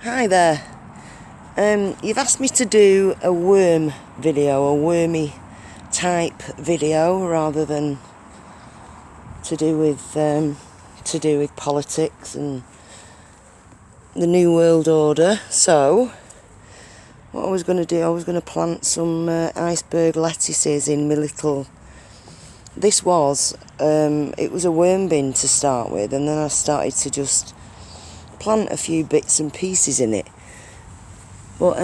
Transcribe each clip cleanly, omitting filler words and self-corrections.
Hi there. You've asked me to do a worm video, a wormy type video, rather than to do with politics and the New World Order. So, what I was going to do, I was going to plant some iceberg lettuces in my little. It was a worm bin to start with, and then I started to just plant a few bits and pieces in it. But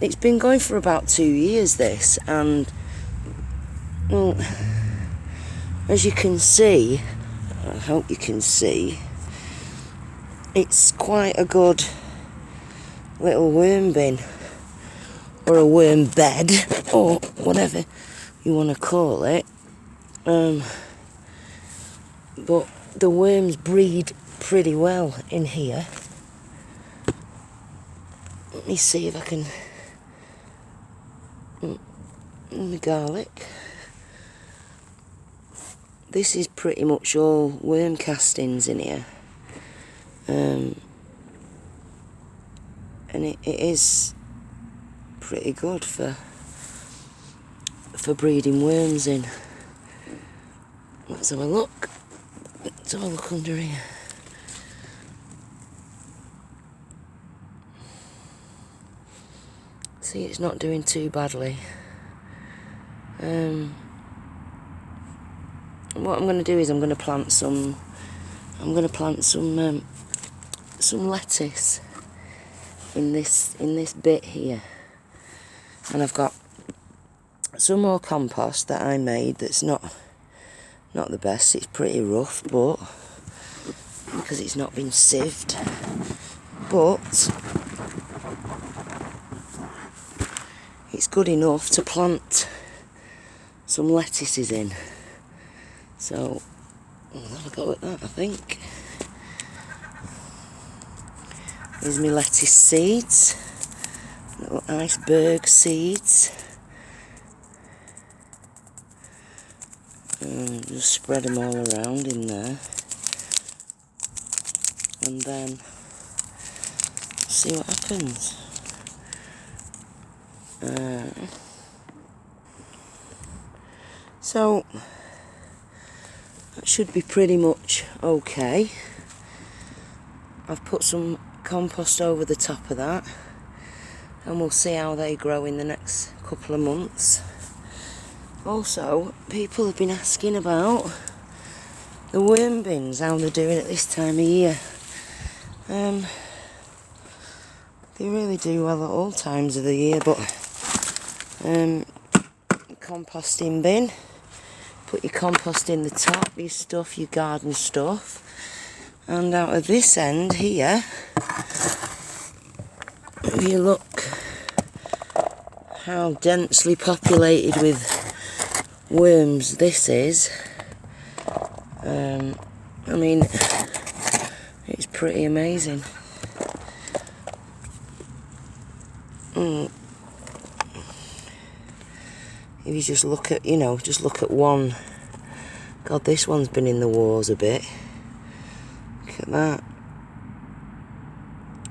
it's been going for about 2 years, this, and well, as you can see, I hope you can see, it's quite a good little worm bin, or a worm bed, or whatever you want to call it. But the worms breed pretty well in here. Let me see if I can. The garlic. This is pretty much all worm castings in here, and it is pretty good for breeding worms in. Let's have a look. Let's have a look under here. See, it's not doing too badly. What I'm going to do is I'm going to plant some lettuce in this bit here, and I've got some more compost that I made that's not the best. It's pretty rough, but because it's not been sieved, but it's good enough to plant some lettuces in. So I'll have a go at that, I think. Here's my lettuce seeds, little iceberg seeds. And just spread them all around in there. And then see what happens. So that should be pretty much okay. I've put some compost over the top of that, and we'll see how they grow in the next couple of months. Also, people have been asking about the worm bins, how they're doing at this time of year. They really do well at all times of the year, but composting bin, put your compost in the top, your stuff, your garden stuff, and out of this end here, if you look how densely populated with worms this is, I mean, it's pretty amazing. If you just look at, one. God, this one's been in the wars a bit. Look at that.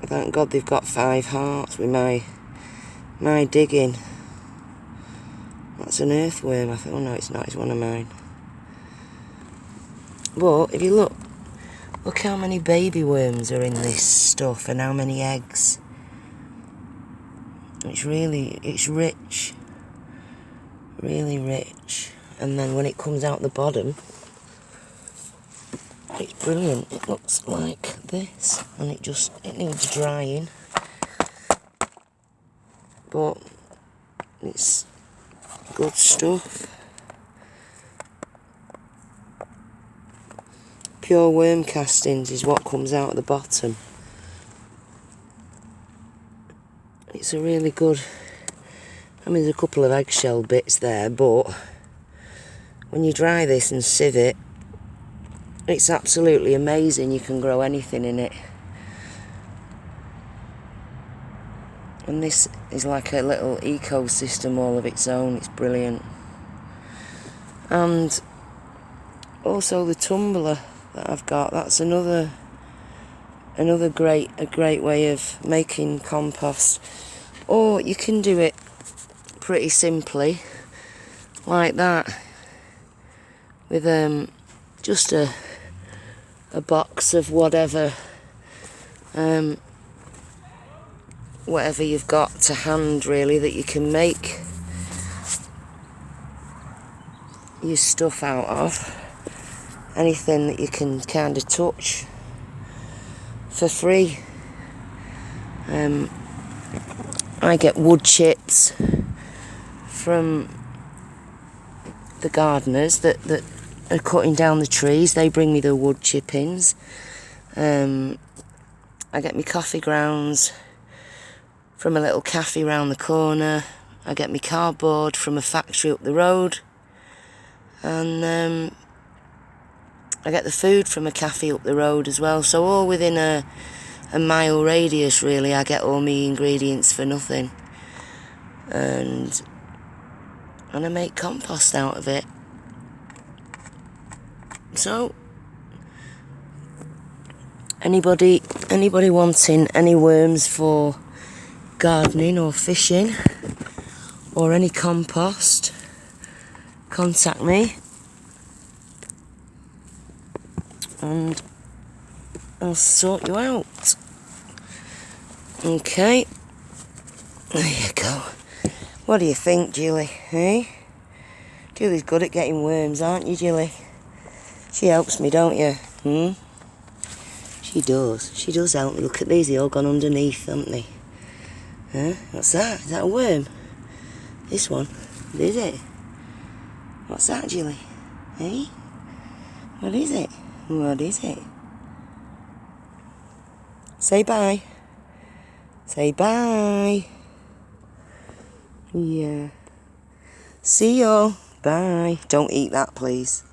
Thank God they've got 5 hearts with my digging. That's an earthworm, I think. Oh no, it's not. It's one of mine. But if you look how many baby worms are in this stuff and how many eggs. It's rich. Really rich. And then when it comes out the bottom, it's brilliant. It looks like this, and it needs drying. But it's good stuff. Pure worm castings is what comes out at the bottom. It's a really good. I mean, there's a couple of eggshell bits there, but when you dry this and sieve it, it's absolutely amazing. You can grow anything in it. And this is like a little ecosystem all of its own. It's brilliant. And also the tumbler that I've got, that's another a great way of making compost. Or you can do it pretty simply, like that, with just a box of whatever whatever you've got to hand, really, that you can make your stuff out of. Anything that you can kind of touch for free. I get wood chips from the gardeners that are cutting down the trees. They bring me the wood chippings. I get my coffee grounds from a little cafe round the corner. I get my cardboard from a factory up the road. And I get the food from a cafe up the road as well. So all within a mile radius, really. I get all my ingredients for nothing. And I make compost out of it. So anybody wanting any worms for gardening or fishing or any compost, contact me and I'll sort you out. Okay, there you go. What do you think, Julie? Julie's good at getting worms, aren't you, Julie? She helps me, don't you? She does. She does help me. Look at these, they've all gone underneath, haven't they? What's that? Is that a worm? This one? Is it? What's that, Julie? What is it? What is it? Say bye. Say bye. Yeah. See y'all. Bye. Don't eat that, please.